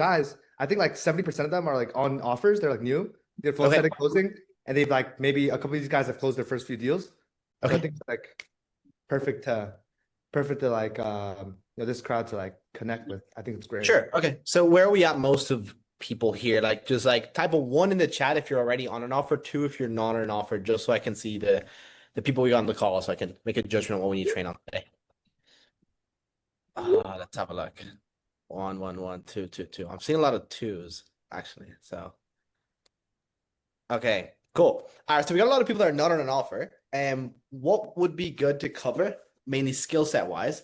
guys, I think like 70% of them are like on offers. They're like new. They're phone Okay. setting closing, and they've like maybe a couple of these guys have closed their first few deals. So I Okay. think it's like perfect to like this crowd to like connect with. I think it's great. Sure. Okay. So where are we at most of people here? Like just like type of one in the chat if you're already on an offer, two if you're not on an offer, just so I can see the people we got on the call so I can make a judgment on what we need to train on today. Let's have a look. 1, 1, 1, 2, 2, 2. I'm seeing a lot of twos actually. So okay, cool. All right, so we got a lot of people that are not on an offer. What would be good to cover, mainly skill set wise?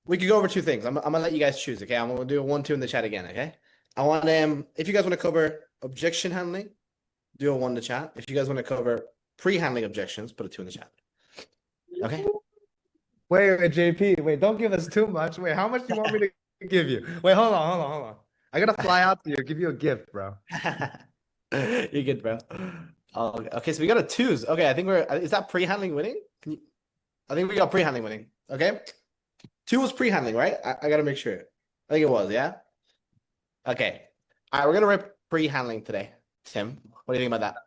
We could go over two things. I'm gonna let you guys choose. Okay, I'm gonna do a 1, 2 in the chat again. Okay, I want if you guys want to cover objection handling, do a 1 in the chat. If you guys want to cover pre-handling objections, put a 2 in the chat. Okay. Wait, JP. Wait, don't give us too much. Wait, how much do you want me to give you? Wait, hold on. I gotta fly out to you, give you a gift, bro. You're good, bro. Oh, okay, so we got a 2s. Okay, I think is that pre-handling winning? I think we got pre-handling winning. Okay. 2 was pre-handling, right? I gotta make sure. I think it was, yeah? Okay. All right, we're gonna rip pre-handling today. Tim, what do you think about that?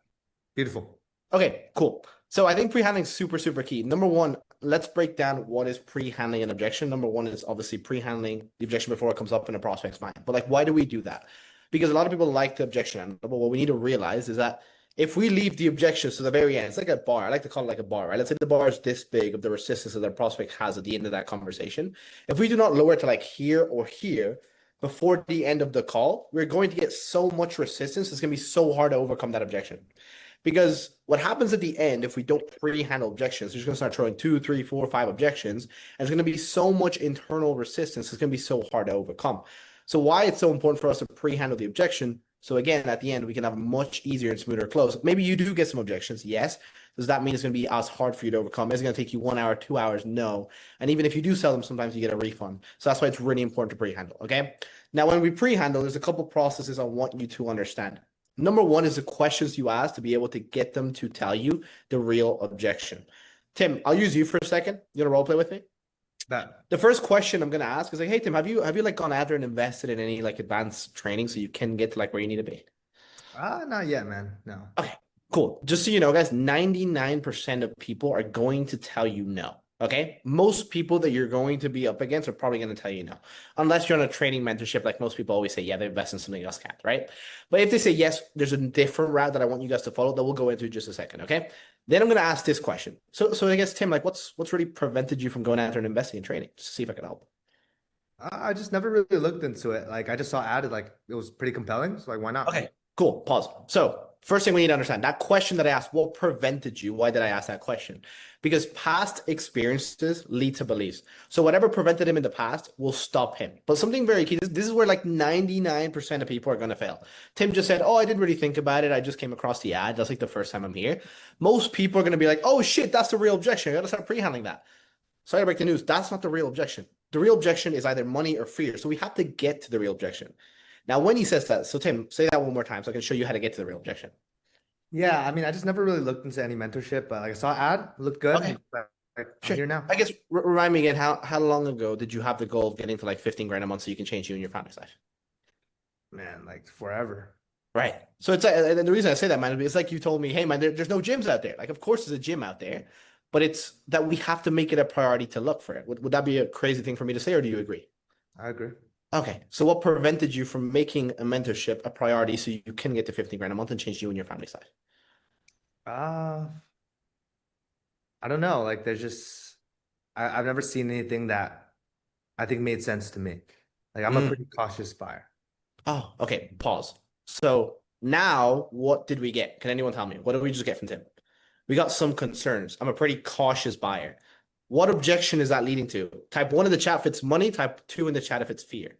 Beautiful. Okay, cool. So I think pre-handling is super, super key. Number one, let's break down what is pre-handling an objection. Number one is obviously pre-handling the objection before it comes up in a prospect's mind. But like, why do we do that? Because a lot of people like the objection. But what we need to realize is that if we leave the objections to the very end, it's like a bar. I like to call it like a bar, right? Let's say the bar is this big of the resistance that the prospect has at the end of that conversation. If we do not lower it to like here or here before the end of the call, we're going to get so much resistance. It's going to be so hard to overcome that objection. Because what happens at the end, if we don't pre-handle objections, we're just going to start throwing 2, 3, 4, 5 objections. And there's going to be so much internal resistance. It's going to be so hard to overcome. So why it's so important for us to pre-handle the objection. So again, at the end, we can have a much easier and smoother close. Maybe you do get some objections. Yes. Does that mean it's going to be as hard for you to overcome? Is it going to take you 1 hour, 2 hours? No. And even if you do sell them, sometimes you get a refund. So that's why it's really important to pre-handle. Okay. Now, when we pre-handle, there's a couple processes I want you to understand. Number one is the questions you ask to be able to get them to tell you the real objection. Tim, I'll use you for a second. You want to role play with me? The first question I'm going to ask is like, hey, Tim, have you like gone after and invested in any like advanced training so you can get to like where you need to be? Not yet, man. No. Okay, cool. Just so you know, guys, 99% of people are going to tell you no. Okay, most people that you're going to be up against are probably going to tell you no, unless you're on a training mentorship. Like most people always say, yeah, they invest in something else can't, right? But if they say yes, there's a different route that I want you guys to follow that we'll go into in just a second. Okay, then I'm going to ask this question. So I guess Tim, like, what's really prevented you from going after and investing in training? Just to see if I can help. I just never really looked into it. Like I just saw added, like it was pretty compelling. So like, why not? Okay, cool. Pause. So first thing we need to understand, that question that I asked, what prevented you? Why did I ask that question? Because past experiences lead to beliefs. So whatever prevented him in the past will stop him. But something very key, this is where like 99% of people are going to fail. Tim just said, oh, I didn't really think about it. I just came across the ad. That's like the first time I'm here. Most people are going to be like, oh shit, that's the real objection. I got to start pre-handling that. Sorry to break the news. That's not the real objection. The real objection is either money or fear. So we have to get to the real objection. Now, when he says that, so Tim, say that one more time so I can show you how to get to the real objection. Yeah, I mean, I just never really looked into any mentorship, but like I saw ad, looked good. Okay. But like, Sure. I'm here now. I guess remind me again, how long ago did you have the goal of getting to like 15 grand a month so you can change you and your family's life? Man, like forever. Right. So it's and the reason I say that, man, is like you told me, hey, man, there's no gyms out there. Like, of course, there's a gym out there, but it's that we have to make it a priority to look for it. Would that be a crazy thing for me to say, or do you agree? I agree. Okay. So what prevented you from making a mentorship a priority so you can get to 15 grand a month and change you and your family's life? I don't know. Like there's just I've never seen anything that I think made sense to me. Like I'm a pretty cautious buyer. Oh, okay. Pause. So now what did we get? Can anyone tell me? What did we just get from Tim? We got some concerns. I'm a pretty cautious buyer. What objection is that leading to? Type 1 in the chat if it's money, type 2 in the chat if it's fear.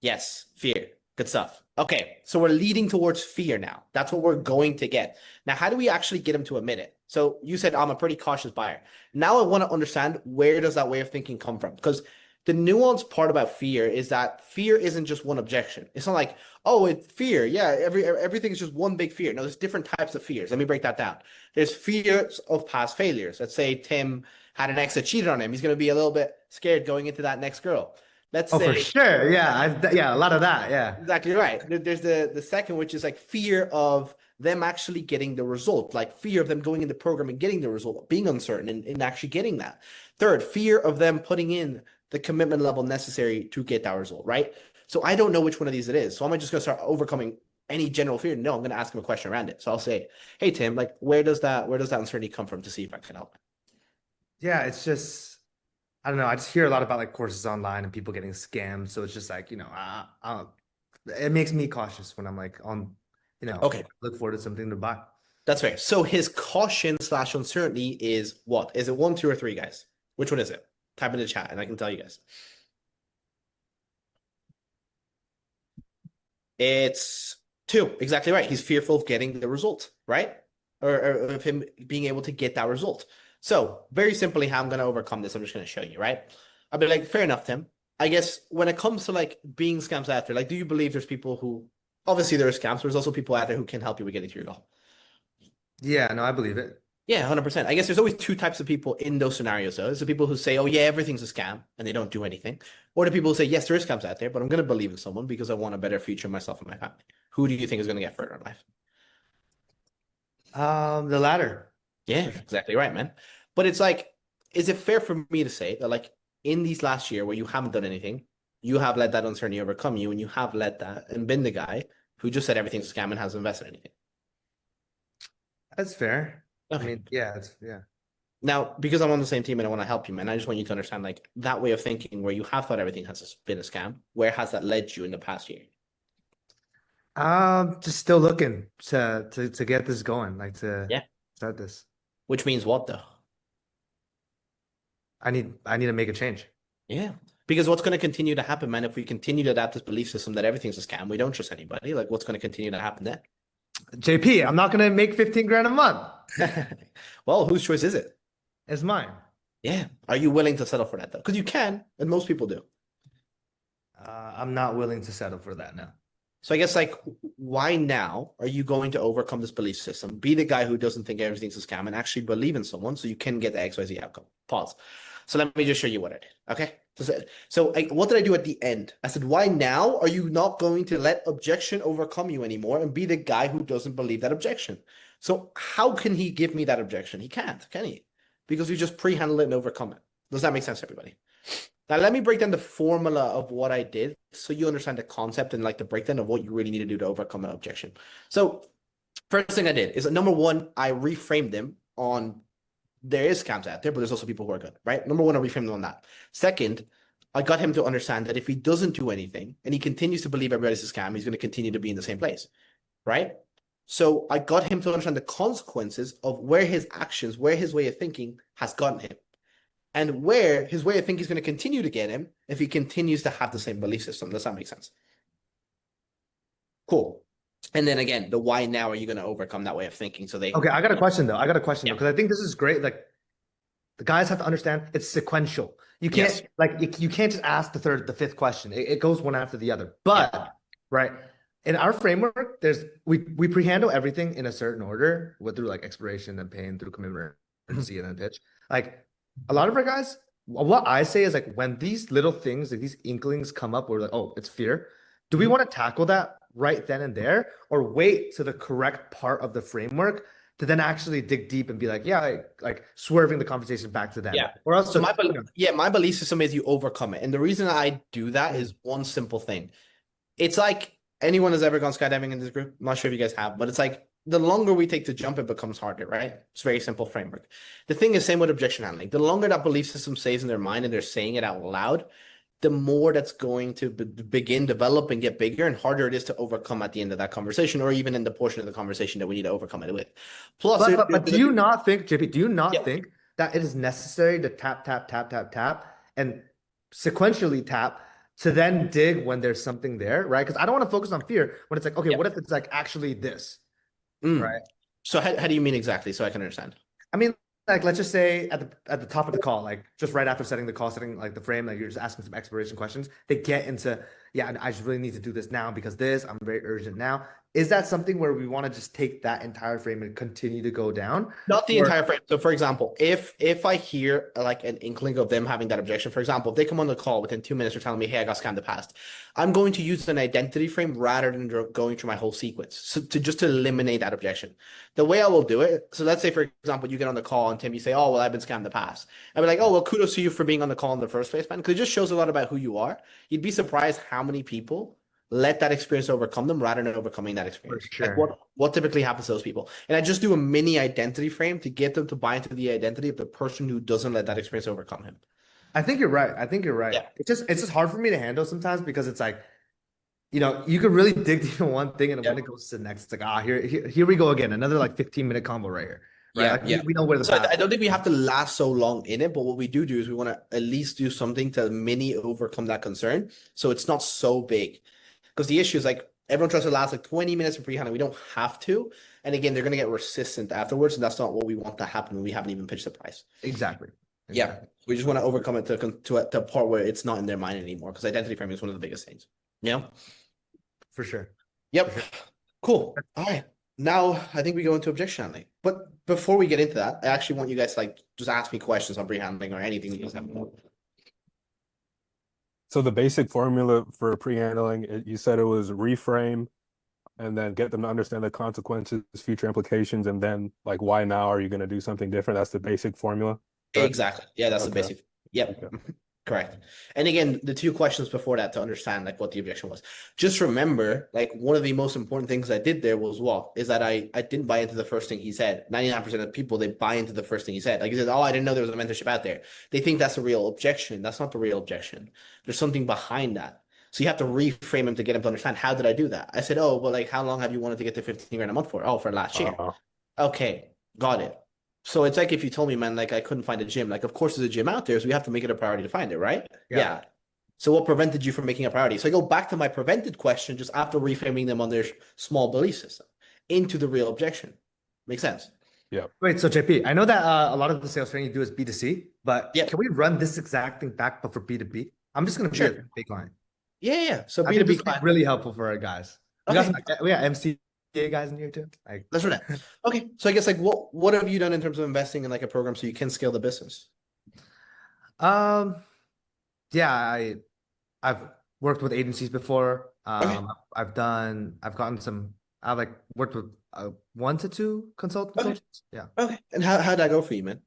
Yes, fear. Good stuff. Okay, so we're leading towards fear now. That's what we're going to get. Now, how do we actually get him to admit it? So you said, I'm a pretty cautious buyer. Now I want to understand, where does that way of thinking come from? Because the nuanced part about fear is that fear isn't just one objection. It's not like, oh, it's fear. Yeah, everything is just one big fear. No, there's different types of fears. Let me break that down. There's fears of past failures. Let's say Tim had an ex that cheated on him. He's going to be a little bit scared going into that next girl. Let's Oh, for say sure. Yeah. Yeah. A lot of that. Yeah. exactly right. There's the second, which is like fear of them actually getting the result, like fear of them going in the program and getting the result, being uncertain and actually getting that. Third, fear of them putting in the commitment level necessary to get that result, right? So I don't know which one of these it is. So am I just gonna start overcoming any general fear? No, I'm gonna ask him a question around it. So I'll say, hey Tim, like where does that uncertainty come from to see if I can help? Yeah. It's just, I don't know. I just hear a lot about like courses online and people getting scammed. So it's just like, it makes me cautious when I'm like Okay, look forward to something to buy. that's fair. So his caution slash uncertainty is what? Is it one, two, or three, guys? Which one is it? Type in the chat and I can tell you guys. It's two, exactly right. He's fearful of getting the result, right? Or of him being able to get that result. So, very simply, how I'm going to overcome this, I'm just going to show you, right? I'll be like, fair enough, Tim. I guess when it comes to like being scams out there, like, do you believe there's people who obviously there are scams, but there's also people out there who can help you with getting to your goal? Yeah, no, I believe it. Yeah, 100%. I guess there's always two types of people in those scenarios, though. There's the people who say, oh, yeah, everything's a scam, and they don't do anything. Or the people who say, yes, there is scams out there, but I'm going to believe in someone because I want a better future myself and my family. Who do you think is going to get further in life? The latter. Yeah, exactly right, man. But it's like, is it fair for me to say that, like, in these last year where you haven't done anything, you have let that uncertainty overcome you, and you have let that and been the guy who just said everything's a scam and hasn't invested in anything? That's fair. I Okay. mean, yeah, it's yeah. Now, because I'm on the same team and I want to help you, man, I just want you to understand, like, that way of thinking where you have thought everything has been a scam, where has that led you in the past year? Just still looking to get this going, like to Yeah. start this. Which means what, though? I need to make a change. Yeah. Because what's going to continue to happen, man, if we continue to adapt this belief system that everything's a scam, we don't trust anybody, like, what's going to continue to happen then? JP, I'm not gonna make 15 grand a month. Well, whose choice is it? It's mine. Yeah. Are you willing to settle for that, though? Because you can, and most people do. I'm not willing to settle for that now. So I guess, like, why now are you going to overcome this belief system? Be the guy who doesn't think everything's a scam and actually believe in someone so you can get the XYZ outcome. Pause. So let me just show you what I did. Okay. What did I do at the end? I said, why now are you not going to let objection overcome you anymore and be the guy who doesn't believe that objection? So how can he give me that objection? He can't, can he? Because we just pre-handle it and overcome it. Does that make sense, everybody? Now, let me break down the formula of what I did so you understand the concept and like the breakdown of what you really need to do to overcome an objection. So, first thing I did is number one, I reframed them on there is scams out there, but there's also people who are good, right? Number one, I reframed them on that. Second, I got him to understand that if he doesn't do anything and he continues to believe everybody's a scam, he's going to continue to be in the same place, right? So I got him to understand the consequences of where his actions, where his way of thinking has gotten him and where his way of thinking is going to continue to get him if he continues to have the same belief system. Does that make sense? Cool. And then again, the why now are you going to overcome that way of thinking? So they Okay, I got a question though. Yeah. Because I think this is great. Like the guys have to understand it's sequential. You can't Yes. you can't just ask the third, the fifth question. It goes one after the other. Yeah. But right in our framework, we pre-handle everything in a certain order, through like expiration and pain, through commitment, urgency, and then pitch. Like a lot of our guys, what I say is like when these little things, like these inklings come up, we're like, oh, it's fear. Do we want to tackle that right then and there, or wait to the correct part of the framework to then actually dig deep and be like, yeah, like swerving the conversation back to them? Yeah. Or else, So my belief system is you overcome it. And the reason I do that is one simple thing. It's like anyone has ever gone skydiving in this group. I'm not sure if you guys have, but it's like the longer we take to jump, it becomes harder, right? It's a very simple framework. The thing is same with objection handling. The longer that belief system stays in their mind and they're saying it out loud, the more that's going to begin, develop, and get bigger and harder it is to overcome at the end of that conversation or even in the portion of the conversation that we need to overcome it with. Plus, but do you not think, JP, do you not Yeah. think that it is necessary to tap, tap, tap, tap, tap, and sequentially tap to then dig when there's something there, right? Because I don't want to focus on fear when it's like, okay, Yeah. what if it's like actually this, Mm. right? So how do you mean exactly so I can understand? I mean, like let's just say at the top of the call, like just right after setting the call, setting like the frame, like you're just asking some exploration questions. They get into, yeah, I just really need to do this now because I'm very urgent now. is that something where we want to just take that entire frame and continue to go down? Not the Or entire frame. So, for example, if I hear like an inkling of them having that objection, for example, if they come on the call within 2 minutes, they're telling me, "Hey, I got scammed in the past," I'm going to use an identity frame rather than going through my whole sequence, so to just to eliminate that objection. The way I will do it. So, let's say, for example, you get on the call and Tim, you say, "Oh, well, I've been scammed in the past." I'd be like, "Oh, well, kudos to you for being on the call in the first place, man," because it just shows a lot about who you are. You'd be surprised how many people let that experience overcome them rather than overcoming that experience. sure. Like what typically happens to those people? And I just do a mini identity frame to get them to buy into the identity of the person who doesn't let that experience overcome him. I think you're right. I think you're right. Yeah. It's just hard for me to handle sometimes because it's like, you could really dig deep in one thing, and when it goes to the next, it's like, here we go again, another like 15-minute combo right here. Right? Yeah, Like, yeah. we know where the So path. I don't think we have to last so long in it, but what we do is we want to at least do something to mini overcome that concern, so it's not so big. Because the issue is like everyone tries to last like 20 minutes of pre-handling. We don't have to. And again, they're going to get resistant afterwards. And that's not what we want to happen when we haven't even pitched the price. Exactly. Yeah. We just want to overcome it to a part where it's not in their mind anymore. Because identity framing is one of the biggest things. Yeah. For sure. Yep. Cool. All right. Now I think we go into objection handling. But before we get into that, I actually want you guys to like just ask me questions on pre-handling or anything you guys have. So the basic formula for pre-handling, you said it was reframe and then get them to understand the consequences, future implications, and then like why now are you going to do something different? That's the basic formula. Correct? Exactly. Yeah, that's the Okay. basic. Yep. Okay. Correct. And again, the two questions before that to understand like what the objection was. Just remember, like one of the most important things I did there was what? Is that I didn't buy into the first thing he said. 99% of people, they buy into the first thing he said. Like he said, "Oh, I didn't know there was a mentorship out there." They think that's a real objection. That's not the real objection. There's something behind that. So you have to reframe him to get him to understand, how did I do that? I said, "Oh, well, like how long have you wanted to get to 15 grand a month for?" "Oh, for last year." Okay, got it. So it's like if you told me, man, like I couldn't find a gym. Like, of course, there's a gym out there, so we have to make it a priority to find it, right? Yeah. So what prevented you from making a priority? So I go back to my prevented question just after reframing them on their small belief system into the real objection. Makes sense? Wait, so JP, I know that a lot of the sales training you do is B2C, but Yeah. can we run this exact thing back, but for B2B? I'm just going to be Sure. a big line. Yeah. So I think this B2B would be client. really helpful for our guys. We Okay. got MCA guys in here too. Like, Let's run that. Okay. So I guess like what have you done in terms of investing in like a program so you can scale the business? yeah, I've worked with agencies before. Okay. I've like worked with 1 to 2 consultant Okay. coaches. Yeah. Okay. And how'd that go for you, man?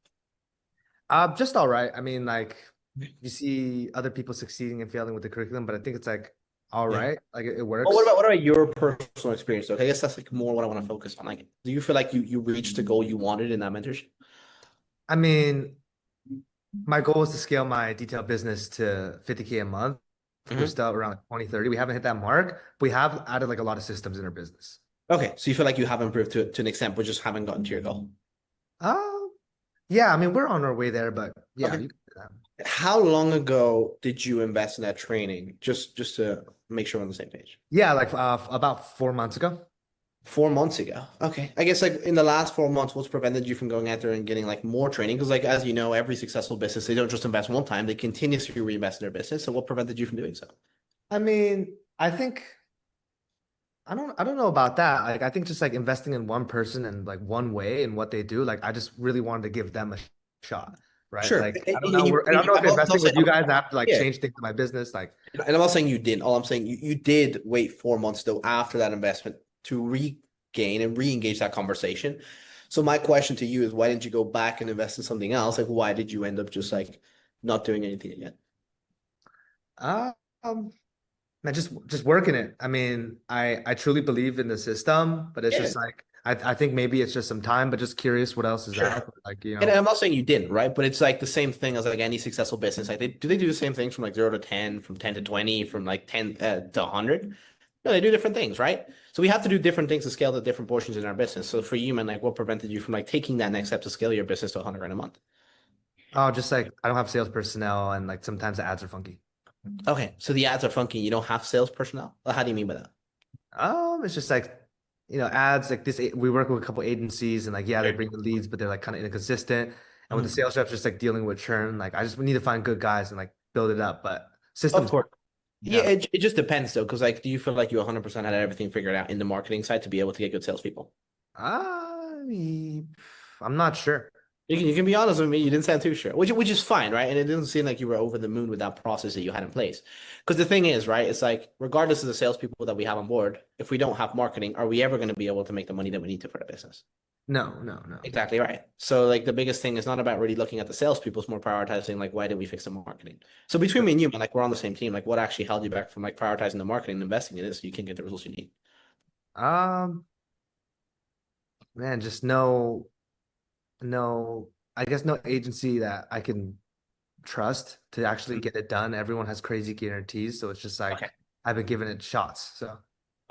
Just all right. I mean, like you see other people succeeding and failing with the curriculum, but I think it's like all Yeah. right. Like it works. Well, what about your personal experience though? I guess that's like more what I want to focus on. Like, do you feel like you reached the goal you wanted in that mentorship? I mean, my goal is to scale my detail business to 50K a month. We're Mhm. still around 2030. We haven't hit that mark. We have added like a lot of systems in our business. Okay, so you feel like you have improved to an extent, but just haven't gotten to your goal. Yeah, I mean, we're on our way there, but yeah, Okay. you can do that. How long ago did you invest in that training? Just to make sure we're on the same page. Yeah, like about 4 months ago. 4 months ago. Okay. I guess like in the last 4 months, what's prevented you from going out there and getting like more training? Because like as you know, every successful business, they don't just invest one time, they continuously reinvest in their business. So what prevented you from doing so? I mean, I think I don't know about that. Like I think just like investing in one person and like one way and what they do, like I just really wanted to give them a shot, right? Sure. Like I And don't know. you- I don't know if I'm not investing with saying- you guys I have to like Yeah. change things in my business. Like And I'm not saying you didn't. All I'm saying you did wait 4 months though after that investment to regain and re-engage that conversation. So my question to you is why didn't you go back and invest in something else? Like why did you end up just like not doing anything again? man, just working it. I mean, I truly believe in the system, but it's Yeah. just like I think maybe it's just some time, but just curious what else is Sure. out. Like, And I'm not saying you didn't, right? But it's like the same thing as like any successful business. Like do they do the same things from like 0 to 10, from 10 to 20, from like 10 to 100? No, they do different things, right? So we have to do different things to scale the different portions in our business. So for you, man, like what prevented you from like taking that next step to scale your business to 100 grand a month? Oh, just like I don't have sales personnel and like sometimes the ads are funky. Okay, so the ads are funky. You don't have sales personnel? How do you mean by that? It's just like, ads like this. We work with a couple agencies and like, yeah, they bring the leads, but they're like kind of inconsistent. And with the sales reps just like dealing with churn, like I just need to find good guys and like build it up. But systems course. Yeah, Yeah. it just depends though, because like, do you feel like you 100% had everything figured out in the marketing side to be able to get good salespeople? I I'm not sure. You can be honest with me. You didn't sound too sure, which is fine, right? And it didn't seem like you were over the moon with that process that you had in place. Because the thing is, right? It's like regardless of the salespeople that we have on board, if we don't have marketing, are we ever going to be able to make the money that we need to for the business? No, no, no. Exactly right. So like the biggest thing is not about really looking at the salespeople, it's more prioritizing like why did we fix the marketing? So between me and you, man, like we're on the same team. Like what actually held you back from like prioritizing the marketing and investing in it so you can get the results you need? Um, man, just no, I guess no agency that I can trust to actually get it done. Everyone has crazy guarantees, so it's just like Okay. I've been giving it shots. So,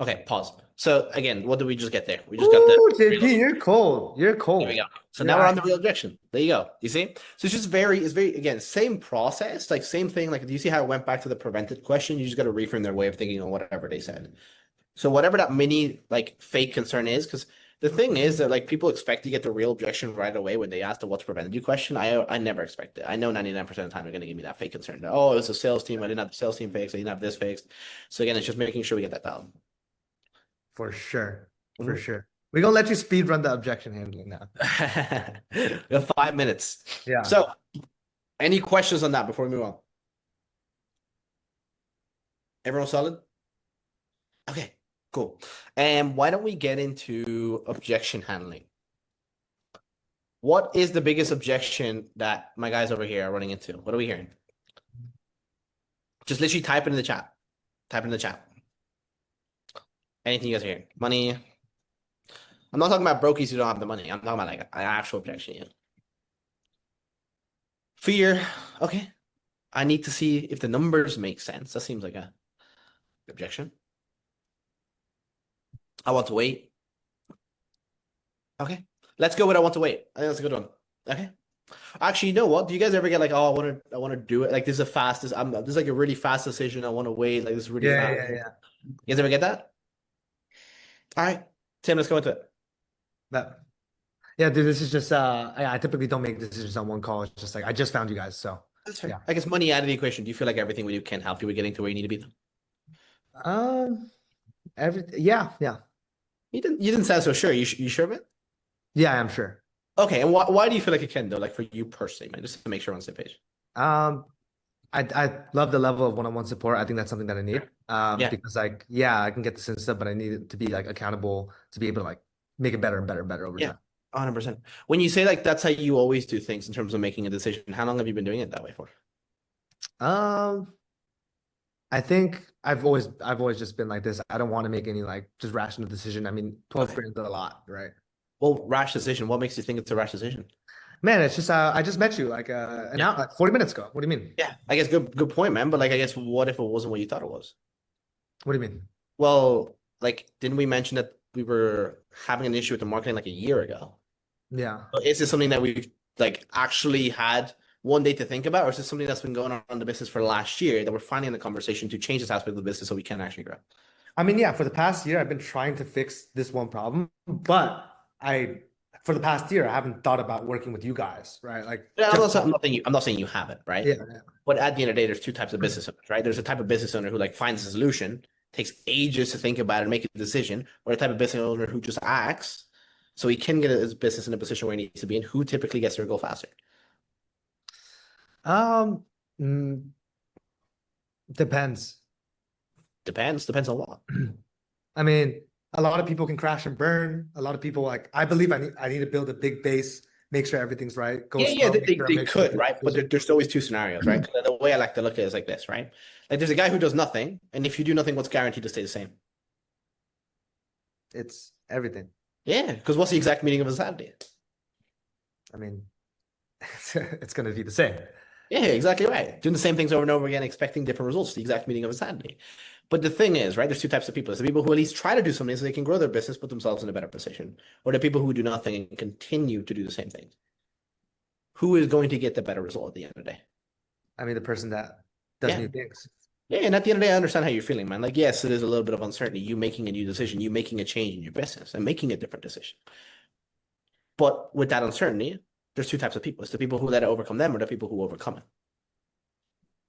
Okay, pause. So again, what did we just get there? We just got the ooh, real. JP, you're cold. You're There we cold. go. So You're now we're on ice. the real objection. There you go. You see? So it's very, again, same process, like same thing. Like, do you see how it went back to the prevented question? You just got to reframe their way of thinking on whatever they said. So whatever that mini like fake concern is, because the thing is that like people expect to get the real objection right away when they ask the what's prevented you question. I never expect it. I know 99% of the time they're going to give me that fake concern. That, oh, it's a sales team. I didn't have the sales team fixed. I didn't have this fixed. So again, it's just making sure we get that down. For sure. For Mhm. sure. We're gonna let you speed run the objection handling now. We have 5 minutes. Yeah. So any questions on that before we move on? Everyone solid? Okay, cool. And why don't we get into objection handling? What is the biggest objection that my guys over here are running into? What are we hearing? Just literally type it in the chat. Type it in the chat. Anything you guys are hearing? Money. I'm not talking about brokies who don't have the money. I'm talking about like an actual objection. Yeah. Fear. Okay. I need to see if the numbers make sense. That seems like a objection. I want to wait. Okay. Let's go with I want to wait. I think that's a good one. Okay. Actually, you know what? Do you guys ever get like, oh, I want to do it. Like this is a fastest. This is like a really fast decision. I want to wait. Like this is really Yeah, fast. yeah, yeah. You guys ever get that? All right, Tim, let's go into it. That, yeah, dude, this is just I typically don't make decisions on one call. It's just like I just found you guys. So That's fair. yeah. I guess money out of the equation. Do you feel like everything we do can help you with getting to where you need to be? Um yeah, yeah. You didn't sound so sure. You sure, man? Yeah, I'm sure. Okay, and why do you feel like it can though? Like for you personally, man, just to make sure we're on the same page. Um I love the level of one-on-one support. I think that's something that I need. Yeah. Because like yeah, I can get this and stuff, but I need it to be like accountable to be able to like make it better and better and better over Yeah, time. 100%. When you say like that's how you always do things in terms of making a decision, how long have you been doing it that way for? Um I think I've always just been like this. I don't want to make any like just rational decision. I mean, 12 Okay. grand is a lot, right? Well, rash decision. What makes you think it's a rash decision? Man, it's just I just met you like an hour, like 40 minutes ago. What do you mean? Yeah, I guess good point, man. But like, I guess what if it wasn't what you thought it was? What do you mean? Well, like, didn't we mention that we were having an issue with the marketing like a year ago? Yeah. Is this something that we've like actually had one day to think about, or is this something that's been going on in the business for the last year that we're finding the conversation to change this aspect of the business so we can actually grow? I mean, yeah, for the past year, I've been trying to fix this one problem, but for the past year, I haven't thought about working with you guys, right? Like, Yeah, just, I'm not saying you haven't, right? yeah, But at the end of the day, there's two types of business owners, right? There's a type of business owner who like finds a solution, takes ages to think about it and make a decision, or a type of business owner who just acts so he can get his business in a position where he needs to be and who typically gets there to go faster. um, mm, depends. Depends on what. I mean, a lot of people can crash and burn. A lot of people like, I believe I need to build a big base, make sure everything's right, go Yeah, slow, make they, sure I they make sure could, right? But there's always two scenarios, right? The way I like to look at it is like this, right? Like there's a guy who does nothing, and if you do nothing, what's guaranteed to stay the same? it's everything. Yeah, because what's the exact meaning of insanity? I mean, it's going to be the same. Yeah, exactly right. Doing the same things over and over again, expecting different results, the exact meaning of insanity. But the thing is, right, there's two types of people. There's the people who at least try to do something so they can grow their business, put themselves in a better position, or the people who do nothing and continue to do the same things. Who is going to get the better result at the end of the day? I mean, the person that does Yeah. new things. Yeah, and at the end of the day, I understand how you're feeling, man. Like, yes, it is a little bit of uncertainty. You making a new decision, you making a change in your business and making a different decision. But with that uncertainty, there's two types of people. It's the people who let it overcome them or the people who overcome it.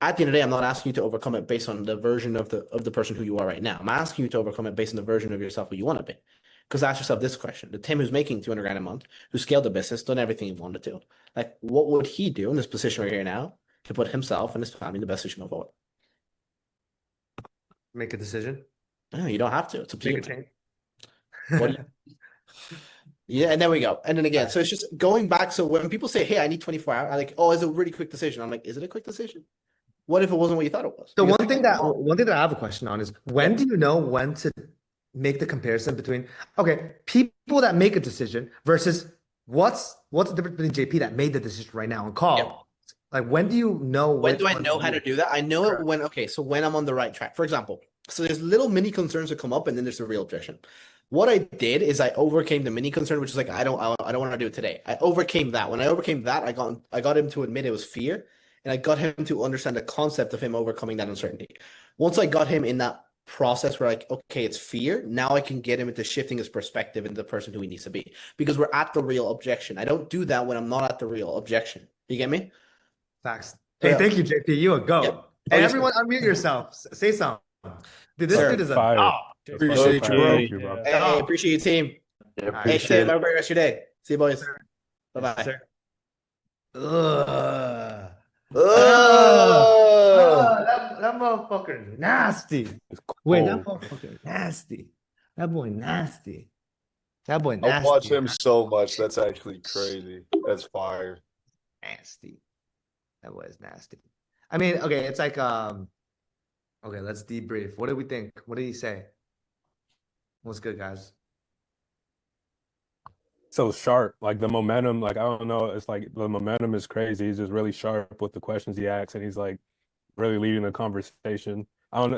at the end of the day, I'm not asking you to overcome it based on the version of the person who you are right now. I'm asking you to overcome it based on the version of yourself who you want to be. Because ask yourself this question: the Tim who's making 200 grand a month, who scaled the business, done everything he wanted to, like, what would he do in this position right here now to put himself and his family in the best position to go forward? Make a decision. No, you don't have to. It's up to Make you. a change. What do you, yeah, and then we go. And then again, so it's just going back. So when people say, hey, I need 24 hours, I'm like, oh, it's a really quick decision. I'm like, is it a quick decision? What if it wasn't what you thought it was? So Because one thing that I have a question on is, when do you know when to make the comparison between, okay, people that make a decision versus what's the difference between JP that made the decision right now and call? Yeah. Like, when do you know? When do I know how to do that? I know it when, okay, so when I'm on the right track. For example, so there's little mini concerns that come up, and then there's a real objection. What I did is I overcame the mini concern, which is like, I don't want to do it today. I overcame that. When I overcame that, I got him to admit it was fear, and I got him to understand the concept of him overcoming that uncertainty. Once I got him in that process where, like, okay, it's fear, now I can get him into shifting his perspective into the person who he needs to be, because we're at the real objection. I don't do that when I'm not at the real objection. You get me? Facts. Hey, thank you, JP. You a go. Yeah. Hey, yes, everyone, unmute yourself. Say something. Dude, this Sir, dude is a fire. Appreciate you, bro. Thank you, bro. Hey, I appreciate you, team. Yeah, Hey, appreciate Tim, it. have a great rest of your day. See you, boys. Bye-bye. Sir. Ugh. Oh, That motherfucker nasty. Wait, that Cold. motherfucker nasty. That boy nasty. That boy I nasty. watch him so much. That's actually crazy. That's fire. Nasty. That boy is nasty. I mean, okay, it's like okay, let's debrief. What do we think? What did he say? What's good, guys? So sharp, like the momentum, like I don't know, it's like the momentum is crazy. He's just really sharp with the questions he asks, and he's like really leading the conversation. I don't know.